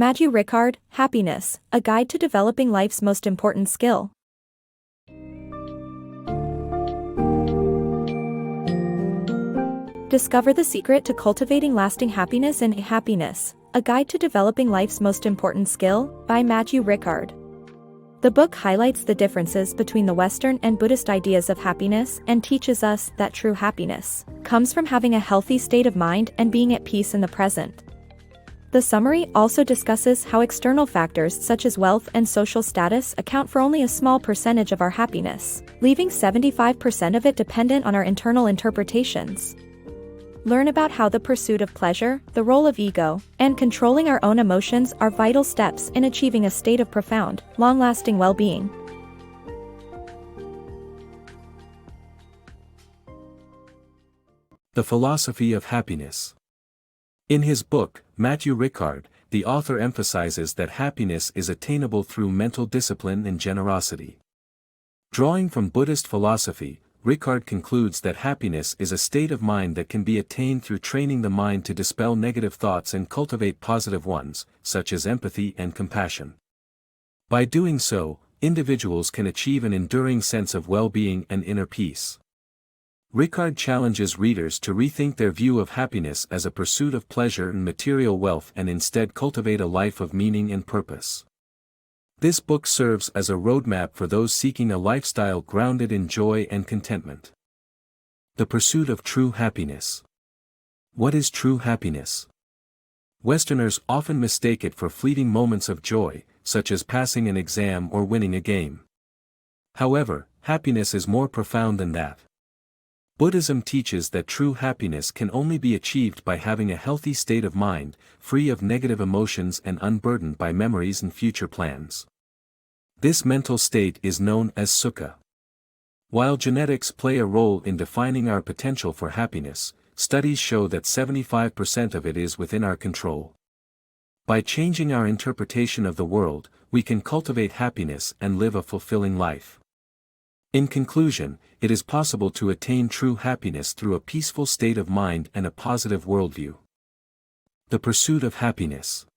Matthieu Ricard, Happiness, A Guide to Developing Life's Most Important Skill. Discover the secret to cultivating lasting happiness in Happiness, A Guide to Developing Life's Most Important Skill, by Matthieu Ricard. The book highlights the differences between the Western and Buddhist ideas of happiness and teaches us that true happiness comes from having a healthy state of mind and being at peace in the present. The summary also discusses how external factors such as wealth and social status account for only a small percentage of our happiness, leaving 75% of it dependent on our internal interpretations. Learn about how the pursuit of pleasure, the role of ego, and controlling our own emotions are vital steps in achieving a state of profound, long-lasting well-being. The Philosophy of Happiness. In his book, Matthieu Ricard, the author emphasizes that happiness is attainable through mental discipline and generosity. Drawing from Buddhist philosophy, Ricard concludes that happiness is a state of mind that can be attained through training the mind to dispel negative thoughts and cultivate positive ones, such as empathy and compassion. By doing so, individuals can achieve an enduring sense of well-being and inner peace. Ricard challenges readers to rethink their view of happiness as a pursuit of pleasure and material wealth and instead cultivate a life of meaning and purpose. This book serves as a roadmap for those seeking a lifestyle grounded in joy and contentment. The pursuit of true happiness. What is true happiness? Westerners often mistake it for fleeting moments of joy, such as passing an exam or winning a game. However, happiness is more profound than that. Buddhism teaches that true happiness can only be achieved by having a healthy state of mind, free of negative emotions and unburdened by memories and future plans. This mental state is known as sukha. While genetics play a role in defining our potential for happiness, studies show that 75% of it is within our control. By changing our interpretation of the world, we can cultivate happiness and live a fulfilling life. In conclusion, it is possible to attain true happiness through a peaceful state of mind and a positive worldview. The pursuit of happiness.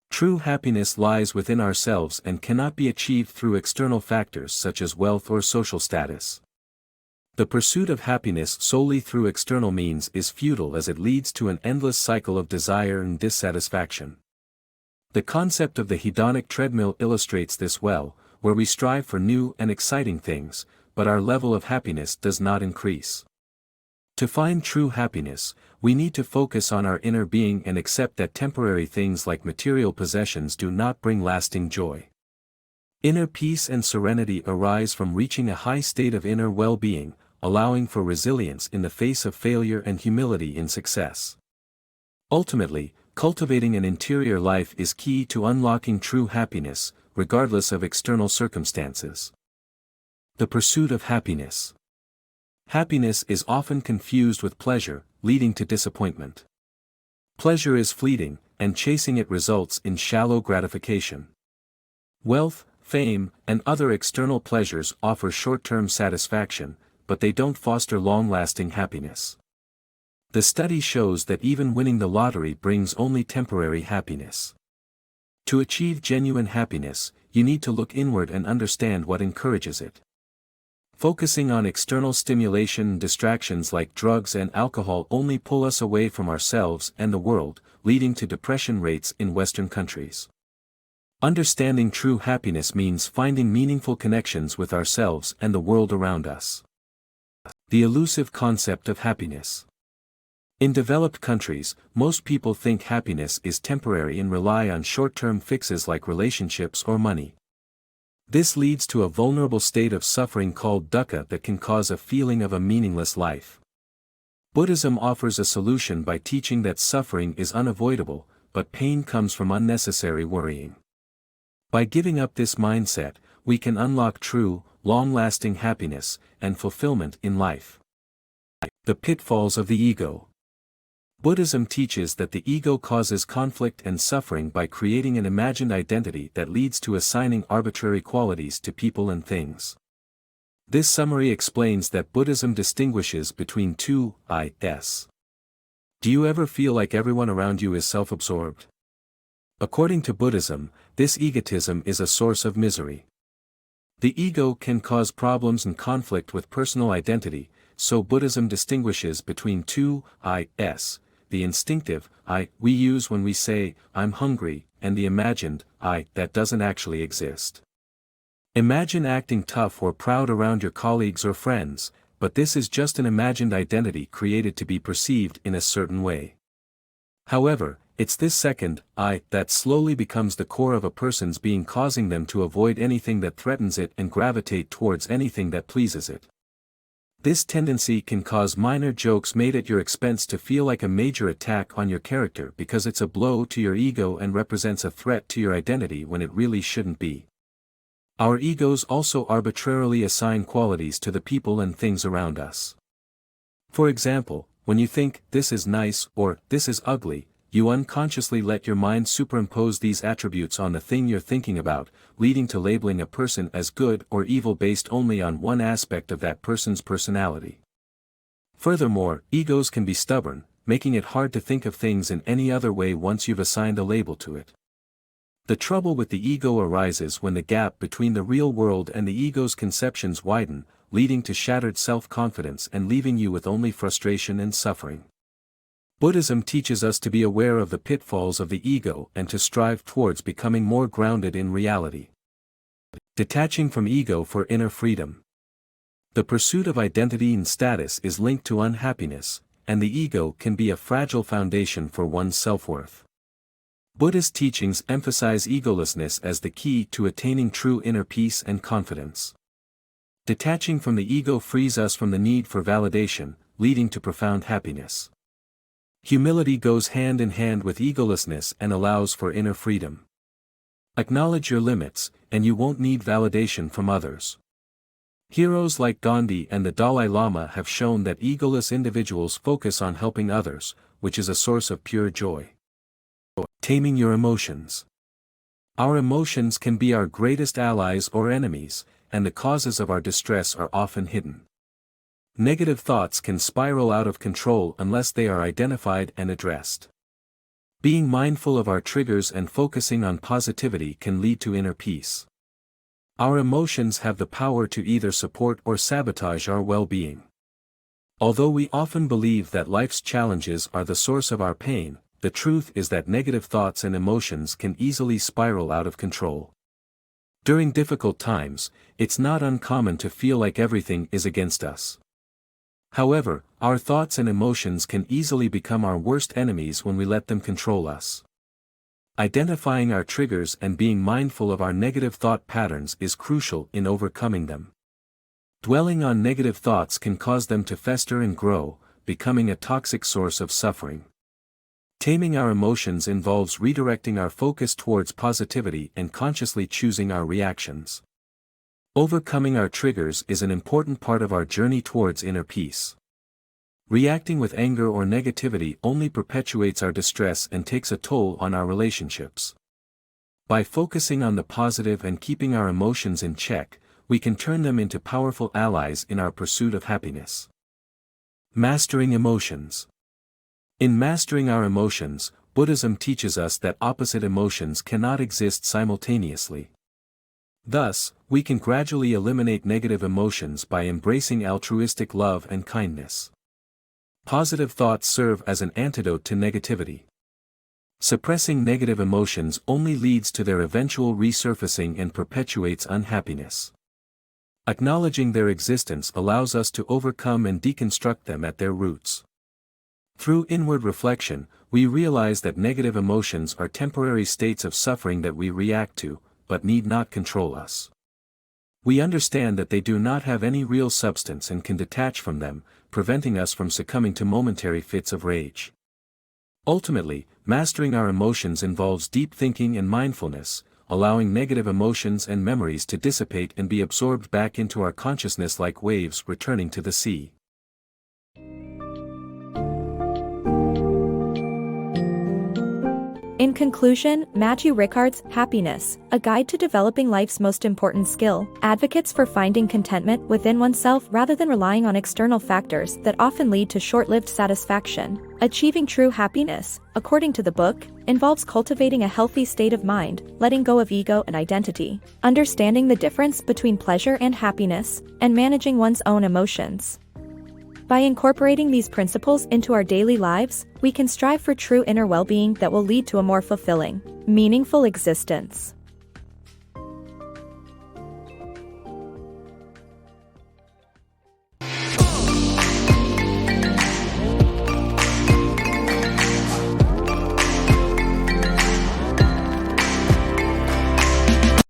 True happiness lies within ourselves and cannot be achieved through external factors such as wealth or social status. The pursuit of happiness solely through external means is futile as it leads to an endless cycle of desire and dissatisfaction. The concept of the hedonic treadmill illustrates this well, where we strive for new and exciting things, but our level of happiness does not increase. To find true happiness, we need to focus on our inner being and accept that temporary things like material possessions do not bring lasting joy. Inner peace and serenity arise from reaching a high state of inner well-being, allowing for resilience in the face of failure and humility in success. Ultimately, cultivating an interior life is key to unlocking true happiness, regardless of external circumstances. The pursuit of happiness. Happiness is often confused with pleasure, leading to disappointment. Pleasure is fleeting, and chasing it results in shallow gratification. Wealth, fame, and other external pleasures offer short-term satisfaction, but they don't foster long-lasting happiness. The study shows that even winning the lottery brings only temporary happiness. To achieve genuine happiness, you need to look inward and understand what encourages it. Focusing on external stimulation and distractions like drugs and alcohol only pull us away from ourselves and the world, leading to depression rates in Western countries. Understanding true happiness means finding meaningful connections with ourselves and the world around us. The elusive concept of happiness. In developed countries, most people think happiness is temporary and rely on short-term fixes like relationships or money. This leads to a vulnerable state of suffering called dukkha that can cause a feeling of a meaningless life. Buddhism offers a solution by teaching that suffering is unavoidable, but pain comes from unnecessary worrying. By giving up this mindset, we can unlock true, long-lasting happiness and fulfillment in life. The pitfalls of the ego. Buddhism teaches that the ego causes conflict and suffering by creating an imagined identity that leads to assigning arbitrary qualities to people and things. This summary explains that Buddhism distinguishes between two I-s. Do you ever feel like everyone around you is self-absorbed? According to Buddhism, this egotism is a source of misery. The ego can cause problems and conflict with personal identity, so Buddhism distinguishes between two I-s, the instinctive I we use when we say, "I'm hungry," and the imagined I that doesn't actually exist. Imagine acting tough or proud around your colleagues or friends, but this is just an imagined identity created to be perceived in a certain way. However, it's this second I that slowly becomes the core of a person's being, causing them to avoid anything that threatens it and gravitate towards anything that pleases it. This tendency can cause minor jokes made at your expense to feel like a major attack on your character because it's a blow to your ego and represents a threat to your identity when it really shouldn't be. Our egos also arbitrarily assign qualities to the people and things around us. For example, when you think, "this is nice" or "this is ugly," you unconsciously let your mind superimpose these attributes on the thing you're thinking about, leading to labeling a person as good or evil based only on one aspect of that person's personality. Furthermore, egos can be stubborn, making it hard to think of things in any other way once you've assigned a label to it. The trouble with the ego arises when the gap between the real world and the ego's conceptions widen, leading to shattered self-confidence and leaving you with only frustration and suffering. Buddhism teaches us to be aware of the pitfalls of the ego and to strive towards becoming more grounded in reality. Detaching from ego for inner freedom. The pursuit of identity and status is linked to unhappiness, and the ego can be a fragile foundation for one's self-worth. Buddhist teachings emphasize egolessness as the key to attaining true inner peace and confidence. Detaching from the ego frees us from the need for validation, leading to profound happiness. Humility goes hand in hand with egolessness and allows for inner freedom. Acknowledge your limits, and you won't need validation from others. Heroes like Gandhi and the Dalai Lama have shown that egoless individuals focus on helping others, which is a source of pure joy. Taming your emotions. Our emotions can be our greatest allies or enemies, and the causes of our distress are often hidden. Negative thoughts can spiral out of control unless they are identified and addressed. Being mindful of our triggers and focusing on positivity can lead to inner peace. Our emotions have the power to either support or sabotage our well-being. Although we often believe that life's challenges are the source of our pain, the truth is that negative thoughts and emotions can easily spiral out of control. During difficult times, it's not uncommon to feel like everything is against us. However, our thoughts and emotions can easily become our worst enemies when we let them control us. Identifying our triggers and being mindful of our negative thought patterns is crucial in overcoming them. Dwelling on negative thoughts can cause them to fester and grow, becoming a toxic source of suffering. Taming our emotions involves redirecting our focus towards positivity and consciously choosing our reactions. Overcoming our triggers is an important part of our journey towards inner peace. Reacting with anger or negativity only perpetuates our distress and takes a toll on our relationships. By focusing on the positive and keeping our emotions in check, we can turn them into powerful allies in our pursuit of happiness. Mastering emotions. In mastering our emotions, Buddhism teaches us that opposite emotions cannot exist simultaneously. Thus, we can gradually eliminate negative emotions by embracing altruistic love and kindness. Positive thoughts serve as an antidote to negativity. Suppressing negative emotions only leads to their eventual resurfacing and perpetuates unhappiness. Acknowledging their existence allows us to overcome and deconstruct them at their roots. Through inward reflection, we realize that negative emotions are temporary states of suffering that we react to, but need not control us. We understand that they do not have any real substance and can detach from them, preventing us from succumbing to momentary fits of rage. Ultimately, mastering our emotions involves deep thinking and mindfulness, allowing negative emotions and memories to dissipate and be absorbed back into our consciousness like waves returning to the sea. In conclusion, Matthieu Ricard's Happiness, A Guide to Developing Life's Most Important Skill, advocates for finding contentment within oneself rather than relying on external factors that often lead to short-lived satisfaction. Achieving true happiness, according to the book, involves cultivating a healthy state of mind, letting go of ego and identity, understanding the difference between pleasure and happiness, and managing one's own emotions. By incorporating these principles into our daily lives, we can strive for true inner well-being that will lead to a more fulfilling, meaningful existence.